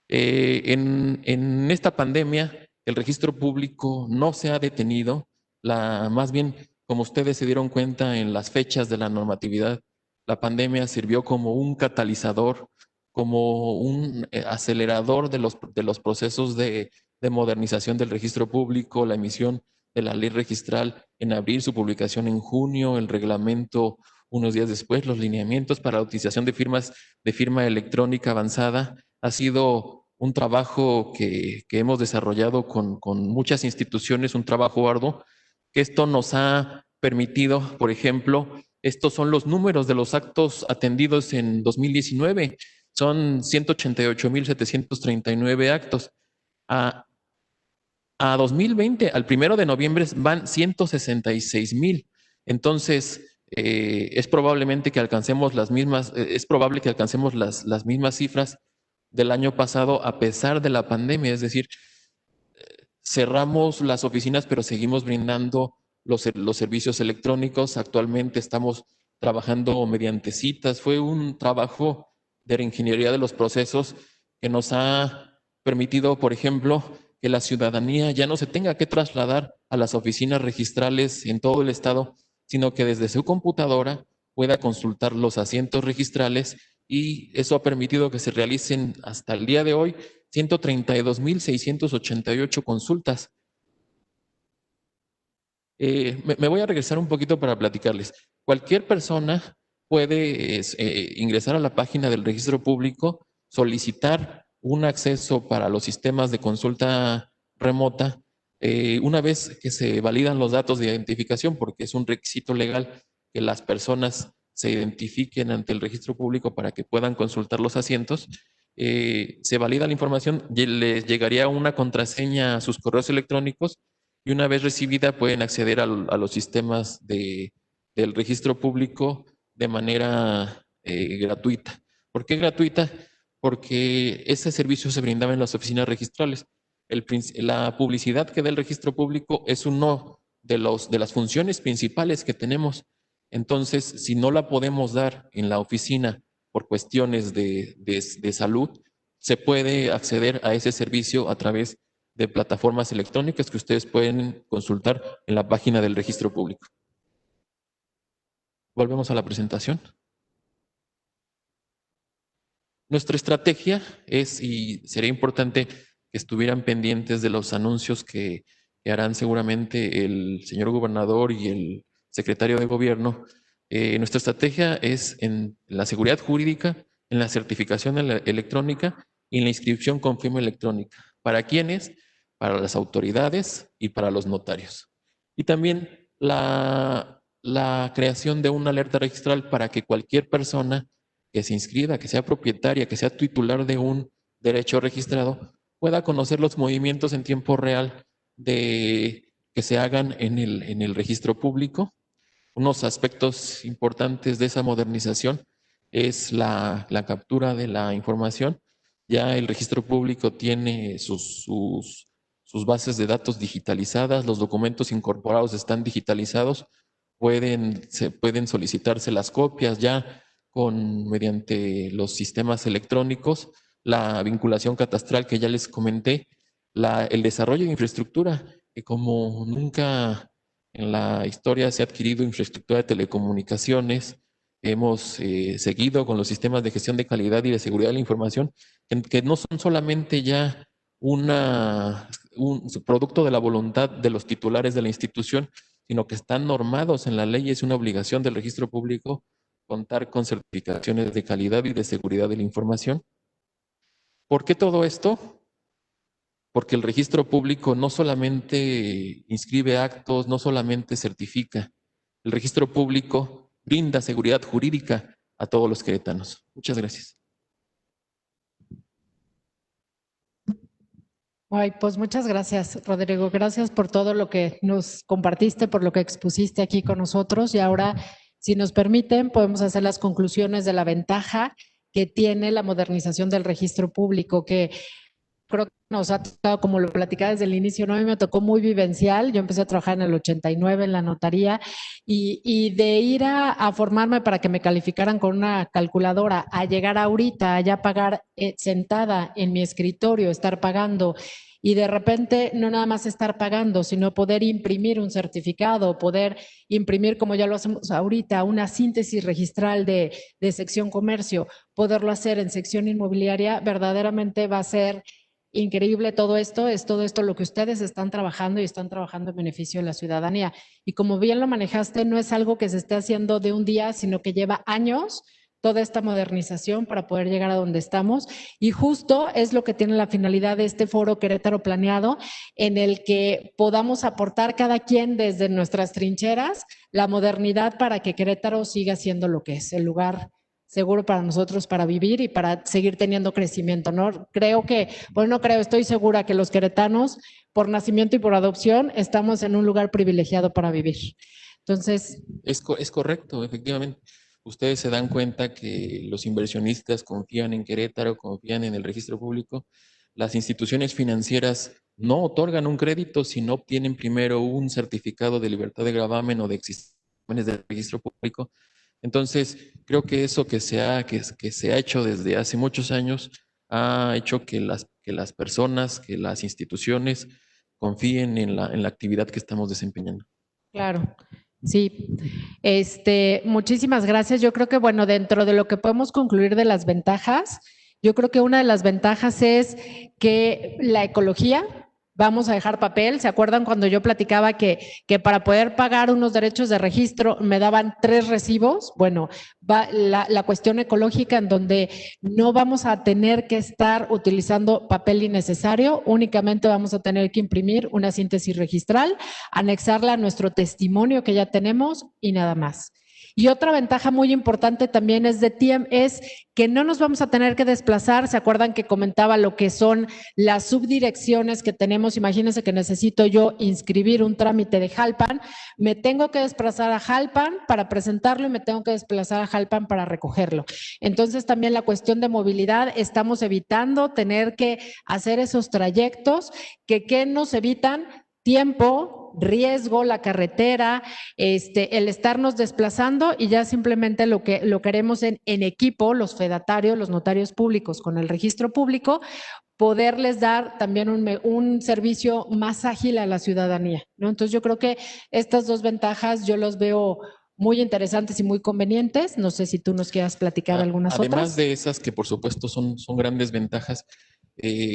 En esta pandemia, el registro público no se ha detenido, más bien, como ustedes se dieron cuenta en las fechas de la normatividad, la pandemia sirvió como un catalizador, como un acelerador de los procesos de modernización del registro público, la emisión de la ley registral en abril, su publicación en junio, el reglamento unos días después, los lineamientos para la utilización de firma electrónica avanzada. Ha sido un trabajo que hemos desarrollado con muchas instituciones, un trabajo arduo, que esto nos ha permitido, por ejemplo, estos son los números de los actos atendidos en 2019. Son 188,739 actos. A 2020, al 1 de noviembre, van 166,000. Entonces, es probable que alcancemos las mismas cifras del año pasado a pesar de la pandemia. Es decir, cerramos las oficinas, pero seguimos brindando los servicios electrónicos. Actualmente estamos trabajando mediante citas. Fue un trabajo de reingeniería de los procesos que nos ha permitido, por ejemplo, que la ciudadanía ya no se tenga que trasladar a las oficinas registrales en todo el estado, sino que desde su computadora pueda consultar los asientos registrales, y eso ha permitido que se realicen hasta el día de hoy 132,688 consultas. Me voy a regresar un poquito para platicarles. Cualquier persona puede ingresar a la página del registro público, solicitar un acceso para los sistemas de consulta remota, una vez que se validan los datos de identificación, porque es un requisito legal que las personas se identifiquen ante el registro público para que puedan consultar los asientos. Se valida la información, les llegaría una contraseña a sus correos electrónicos y una vez recibida pueden acceder a los sistemas de del registro público de manera gratuita. ¿Por qué gratuita? Porque ese servicio se brindaba en las oficinas registrales. La publicidad que da el registro público es uno de las funciones principales que tenemos. Entonces, si no la podemos dar en la oficina por cuestiones de salud, se puede acceder a ese servicio a través de plataformas electrónicas que ustedes pueden consultar en la página del registro público. Volvemos a la presentación. Nuestra estrategia es, y sería importante que estuvieran pendientes de los anuncios que harán seguramente el señor gobernador y el secretario de gobierno. Nuestra estrategia es en la seguridad jurídica, en la certificación electrónica y en la inscripción con firma electrónica. ¿Para quiénes? Para las autoridades y para los notarios. Y también la creación de una alerta registral para que cualquier persona que se inscriba, que sea propietaria, que sea titular de un derecho registrado, pueda conocer los movimientos en tiempo real que se hagan en el registro público. Unos aspectos importantes de esa modernización es la captura de la información. Ya el registro público tiene sus bases de datos digitalizadas, los documentos incorporados están digitalizados, pueden solicitarse las copias ya mediante los sistemas electrónicos, la vinculación catastral que ya les comenté, el desarrollo de infraestructura, que como nunca en la historia se ha adquirido infraestructura de telecomunicaciones, hemos seguido con los sistemas de gestión de calidad y de seguridad de la información, que no son solamente ya un producto de la voluntad de los titulares de la institución, sino que están normados en la ley y es una obligación del registro público contar con certificaciones de calidad y de seguridad de la información. ¿Por qué todo esto? Porque el registro público no solamente inscribe actos, no solamente certifica. El registro público brinda seguridad jurídica a todos los queretanos. Muchas gracias. Ay, pues muchas gracias, Rodrigo. Gracias por todo lo que nos compartiste, por lo que expusiste aquí con nosotros. Y ahora, si nos permiten, podemos hacer las conclusiones de la ventaja que tiene la modernización del registro público, que creo que nos ha tocado, como lo platicaba desde el inicio, ¿no? A mí me tocó muy vivencial. Yo empecé a trabajar en el 89 en la notaría y de ir a formarme para que me calificaran con una calculadora, a llegar ahorita, a ya pagar sentada en mi escritorio, estar pagando y de repente no nada más estar pagando, sino poder imprimir un certificado, poder imprimir, como ya lo hacemos ahorita, una síntesis registral de sección comercio, poderlo hacer en sección inmobiliaria, verdaderamente va a ser increíble. Todo esto lo que ustedes están trabajando y están trabajando en beneficio de la ciudadanía. Y como bien lo manejaste, no es algo que se esté haciendo de un día, sino que lleva años toda esta modernización para poder llegar a donde estamos. Y justo es lo que tiene la finalidad de este foro Querétaro Planeado, en el que podamos aportar cada quien desde nuestras trincheras la modernidad para que Querétaro siga siendo lo que es, el lugar seguro para nosotros para vivir y para seguir teniendo crecimiento, ¿no? Estoy segura que los queretanos, por nacimiento y por adopción, estamos en un lugar privilegiado para vivir. Entonces… Es correcto, efectivamente. Ustedes se dan cuenta que los inversionistas confían en Querétaro, confían en el registro público. Las instituciones financieras no otorgan un crédito si no obtienen primero un certificado de libertad de gravamen o de existencia del registro público. Entonces, creo que eso que se ha hecho desde hace muchos años ha hecho que las personas, que las instituciones confíen en la actividad que estamos desempeñando. Claro, sí. Muchísimas gracias. Yo creo que, bueno, dentro de lo que podemos concluir de las ventajas, yo creo que una de las ventajas es que la ecología… Vamos a dejar papel. ¿Se acuerdan cuando yo platicaba que para poder pagar unos derechos de registro me daban 3 recibos? Bueno, va la cuestión ecológica en donde no vamos a tener que estar utilizando papel innecesario, únicamente vamos a tener que imprimir una síntesis registral, anexarla a nuestro testimonio que ya tenemos y nada más. Y otra ventaja muy importante también es que no nos vamos a tener que desplazar. ¿Se acuerdan que comentaba lo que son las subdirecciones que tenemos? Imagínense que necesito yo inscribir un trámite de Jalpan, me tengo que desplazar a Jalpan para presentarlo y me tengo que desplazar a Jalpan para recogerlo. Entonces también la cuestión de movilidad, estamos evitando tener que hacer esos trayectos que nos evitan tiempo, riesgo, la carretera, el estarnos desplazando, y ya simplemente lo queremos en equipo, los fedatarios, los notarios públicos con el registro público, poderles dar también un servicio más ágil a la ciudadanía, ¿no? Entonces yo creo que estas dos ventajas yo los veo muy interesantes y muy convenientes. No sé si tú nos quieras platicar algunas otras. Además de esas que por supuesto son grandes ventajas,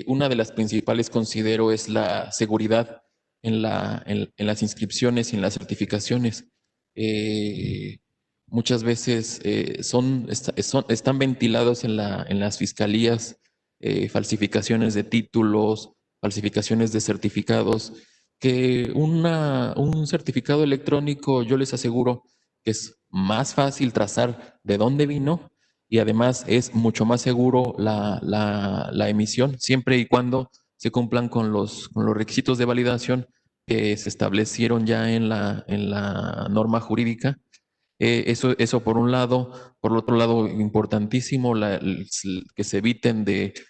una de las principales considero es la seguridad en las inscripciones y en las certificaciones. Muchas veces están ventilados en las fiscalías, falsificaciones de títulos, falsificaciones de certificados, que un certificado electrónico, yo les aseguro que es más fácil trazar de dónde vino y además es mucho más seguro la emisión, siempre y cuando se cumplan con los requisitos de validación que se establecieron ya en la norma jurídica. Eso por un lado. Por otro lado, importantísimo que se eviten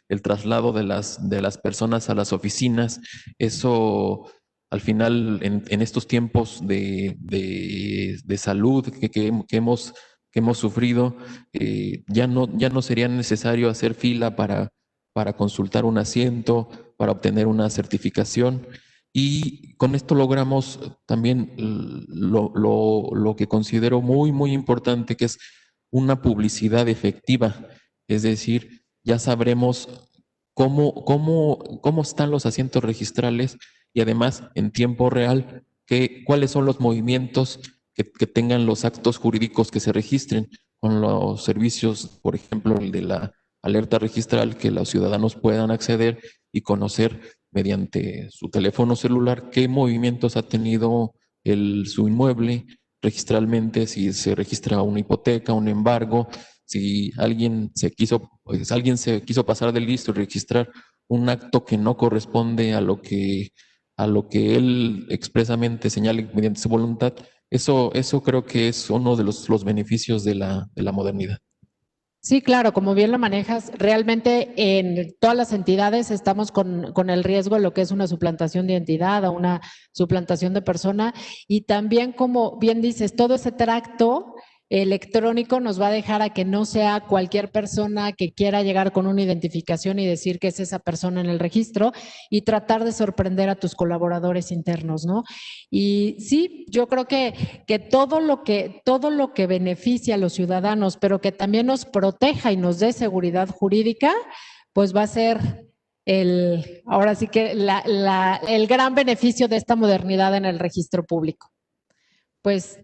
el traslado de las personas a las oficinas. Eso, al final, en estos tiempos de salud que hemos sufrido, ya no sería necesario hacer fila para consultar un asiento, para obtener una certificación. Y con esto logramos también lo que considero muy, muy importante, que es una publicidad efectiva. Es decir, ya sabremos cómo están los asientos registrales y además en tiempo real cuáles son los movimientos que tengan los actos jurídicos que se registren con los servicios, por ejemplo, el de la alerta registral, que los ciudadanos puedan acceder y conocer mediante su teléfono celular qué movimientos ha tenido su inmueble registralmente, si se registra una hipoteca, un embargo, si alguien se quiso pasar del listo y registrar un acto que no corresponde a lo que él expresamente señale mediante su voluntad. Eso creo que es uno de los beneficios de la modernidad. Sí, claro, como bien lo manejas, realmente en todas las entidades estamos con el riesgo de lo que es una suplantación de identidad o una suplantación de persona, y también, como bien dices, todo ese tracto electrónico nos va a dejar a que no sea cualquier persona que quiera llegar con una identificación y decir que es esa persona en el registro y tratar de sorprender a tus colaboradores internos, ¿no? Y sí, yo creo que todo lo que beneficia a los ciudadanos, pero que también nos proteja y nos dé seguridad jurídica, pues va a ser ahora sí que el gran beneficio de esta modernidad en el registro público. Pues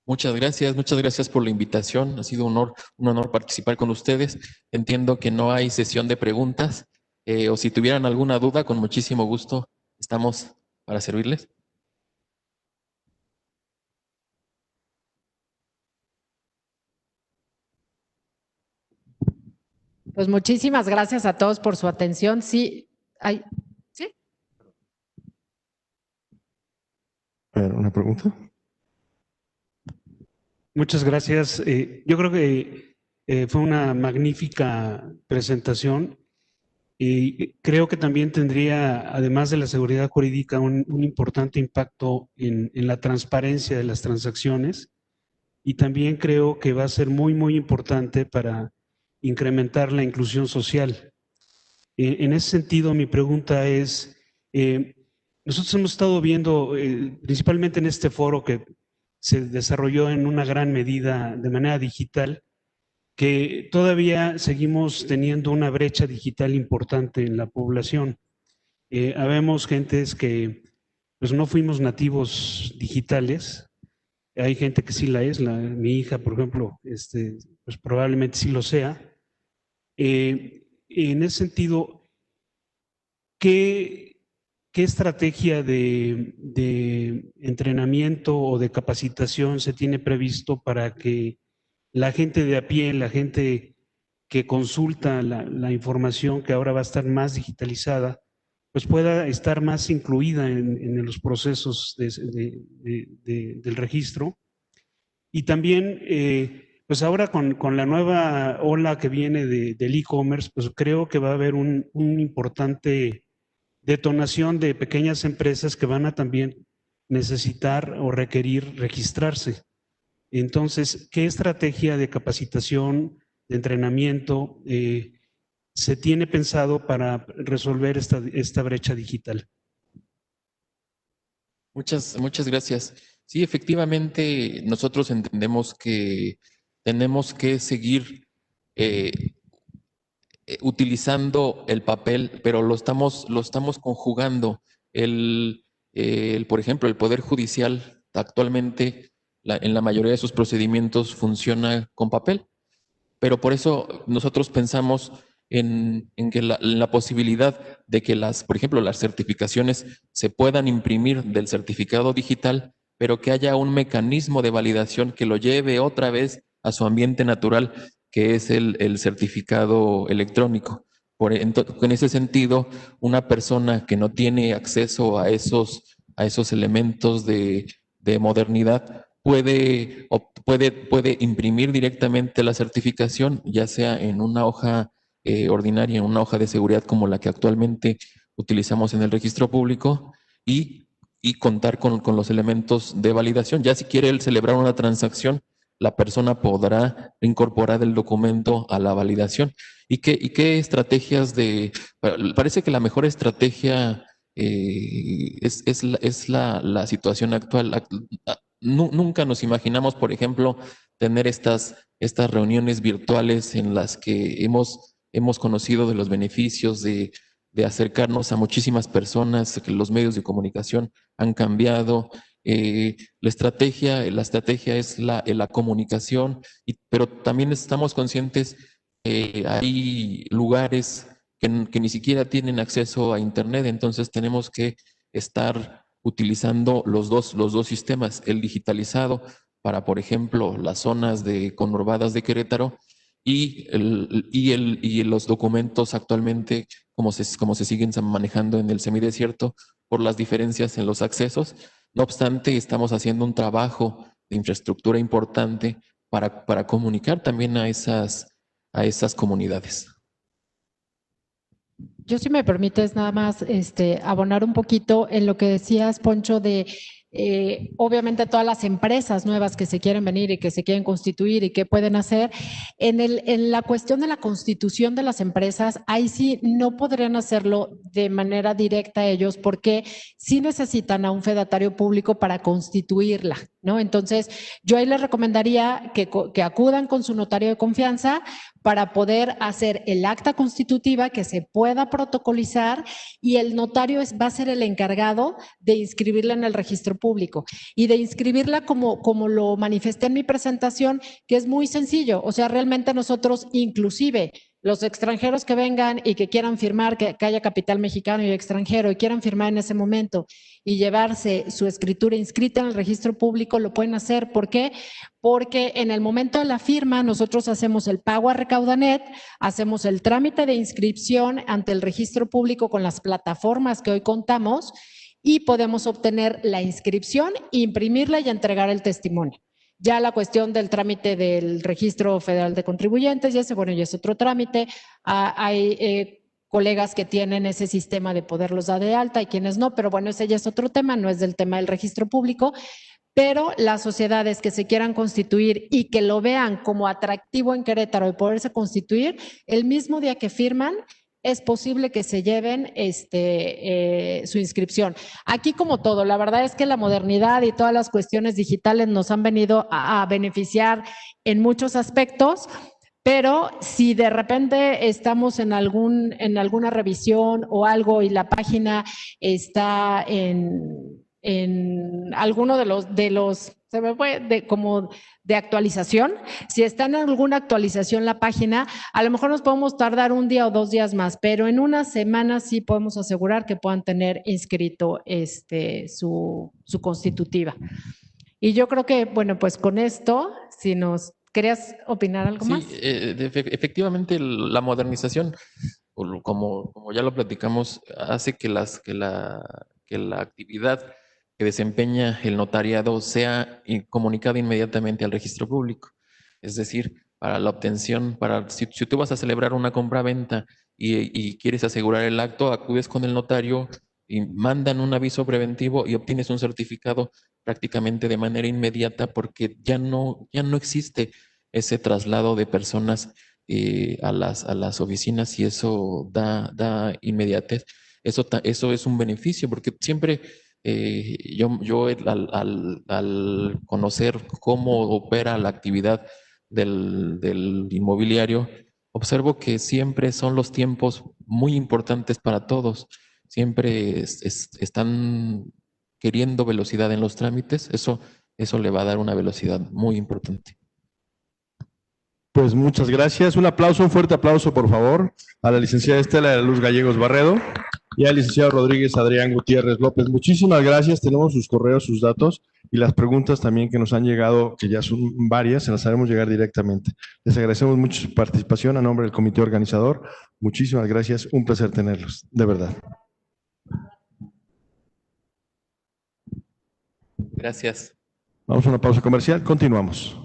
muchas gracias por la invitación. Ha sido un honor participar con ustedes. Entiendo que no hay sesión de preguntas, o si tuvieran alguna duda, con muchísimo gusto estamos para servirles. Pues muchísimas gracias a todos por su atención. Sí, ¿sí? ¿Una pregunta? Muchas gracias. Yo creo que fue una magnífica presentación y creo que también tendría, además de la seguridad jurídica, un importante impacto en la transparencia de las transacciones, y también creo que va a ser muy, muy importante para incrementar la inclusión social. En ese sentido, mi pregunta es, nosotros hemos estado viendo, principalmente en este foro que se desarrolló en una gran medida de manera digital, que todavía seguimos teniendo una brecha digital importante en la población. Habemos gentes que pues no fuimos nativos digitales. Hay gente que sí la es, mi hija, por ejemplo, pues probablemente sí lo sea. En ese sentido, ¿qué ¿qué estrategia de entrenamiento o de capacitación se tiene previsto para que la gente de a pie, la gente que consulta la información que ahora va a estar más digitalizada, pues pueda estar más incluida en los procesos del registro? Y también, pues ahora con la nueva ola que viene del e-commerce, pues creo que va a haber un importante detonación de pequeñas empresas que van a también necesitar o requerir registrarse. Entonces, ¿qué estrategia de capacitación, de entrenamiento se tiene pensado para resolver esta brecha digital? Muchas gracias. Sí, efectivamente, nosotros entendemos que tenemos que seguir utilizando el papel, pero lo estamos conjugando. Por ejemplo, el Poder Judicial actualmente, en la mayoría de sus procedimientos, funciona con papel, pero por eso nosotros pensamos en que la posibilidad de que por ejemplo, las certificaciones se puedan imprimir del certificado digital, pero que haya un mecanismo de validación que lo lleve otra vez a su ambiente natural, que es el certificado electrónico. En ese sentido, una persona que no tiene acceso a esos elementos de modernidad puede imprimir directamente la certificación, ya sea en una hoja ordinaria, en una hoja de seguridad como la que actualmente utilizamos en el registro público, y contar con los elementos de validación. Ya si quiere él celebrar una transacción, la persona podrá incorporar el documento a la validación. ¿Y qué estrategias parece que la mejor estrategia es la situación actual? Nunca nos imaginamos, por ejemplo, tener estas reuniones virtuales en las que hemos conocido de los beneficios de acercarnos a muchísimas personas, que los medios de comunicación han cambiado. La estrategia es la comunicación, pero también estamos conscientes que hay lugares que ni siquiera tienen acceso a Internet, entonces tenemos que estar utilizando los dos sistemas, el digitalizado para, por ejemplo, las zonas conurbadas de Querétaro, y los documentos actualmente como se siguen manejando en el semidesierto por las diferencias en los accesos. No obstante, estamos haciendo un trabajo de infraestructura importante para comunicar también a esas comunidades. Yo, si me permites, nada más abonar un poquito en lo que decías, Poncho, de obviamente todas las empresas nuevas que se quieren venir y que se quieren constituir y qué pueden hacer. En la cuestión de la constitución de las empresas, ahí sí no podrían hacerlo de manera directa ellos, porque sí necesitan a un fedatario público para constituirla, ¿no? Entonces, yo ahí les recomendaría que acudan con su notario de confianza para poder hacer el acta constitutiva que se pueda protocolizar, y el notario va a ser el encargado de inscribirla en el registro público y de inscribirla como lo manifesté en mi presentación, que es muy sencillo. O sea, realmente nosotros, inclusive los extranjeros que vengan y que quieran firmar, que haya capital mexicano y extranjero y quieran firmar en ese momento y llevarse su escritura inscrita en el registro público, lo pueden hacer. ¿Por qué? Porque en el momento de la firma nosotros hacemos el pago a Recaudanet, hacemos el trámite de inscripción ante el registro público con las plataformas que hoy contamos, y podemos obtener la inscripción, imprimirla y entregar el testimonio. Ya la cuestión del trámite del Registro Federal de Contribuyentes, ya es otro trámite. Hay colegas que tienen ese sistema de poderlos dar de alta y quienes no, pero bueno, ese ya es otro tema, no es del tema del registro público. Pero las sociedades que se quieran constituir y que lo vean como atractivo en Querétaro y poderse constituir, el mismo día que firman, es posible que se lleven su inscripción. Aquí, como todo, la verdad es que la modernidad y todas las cuestiones digitales nos han venido a beneficiar en muchos aspectos, pero si de repente estamos en alguna revisión o algo y la página está alguno se me fue, como de actualización. Si está en alguna actualización la página, a lo mejor nos podemos tardar un día o 2 días más, pero en una semana sí podemos asegurar que puedan tener inscrito su constitutiva. Y yo creo que, bueno, pues con esto, si nos querías opinar algo más. Sí, efectivamente la modernización, como ya lo platicamos, hace que la actividad que desempeña el notariado sea comunicada inmediatamente al registro público. Es decir, para la obtención, si tú vas a celebrar una compra-venta y quieres asegurar el acto, acudes con el notario y mandan un aviso preventivo y obtienes un certificado prácticamente de manera inmediata, porque ya no existe ese traslado de personas a las oficinas, y eso da inmediatez. Eso es un beneficio, porque siempre yo al conocer cómo opera la actividad del inmobiliario, observo que siempre son los tiempos muy importantes para todos. Siempre están queriendo velocidad en los trámites. Eso le va a dar una velocidad muy importante. Pues muchas gracias. Un aplauso, un fuerte aplauso, por favor, a la licenciada Estela de la Luz Gallegos Barredo y al licenciado Rodríguez Adrián Gutiérrez López. Muchísimas gracias. Tenemos sus correos, sus datos y las preguntas también que nos han llegado, que ya son varias, se las haremos llegar directamente. Les agradecemos mucho su participación a nombre del comité organizador. Muchísimas gracias. Un placer tenerlos, de verdad. Gracias. Vamos a una pausa comercial. Continuamos.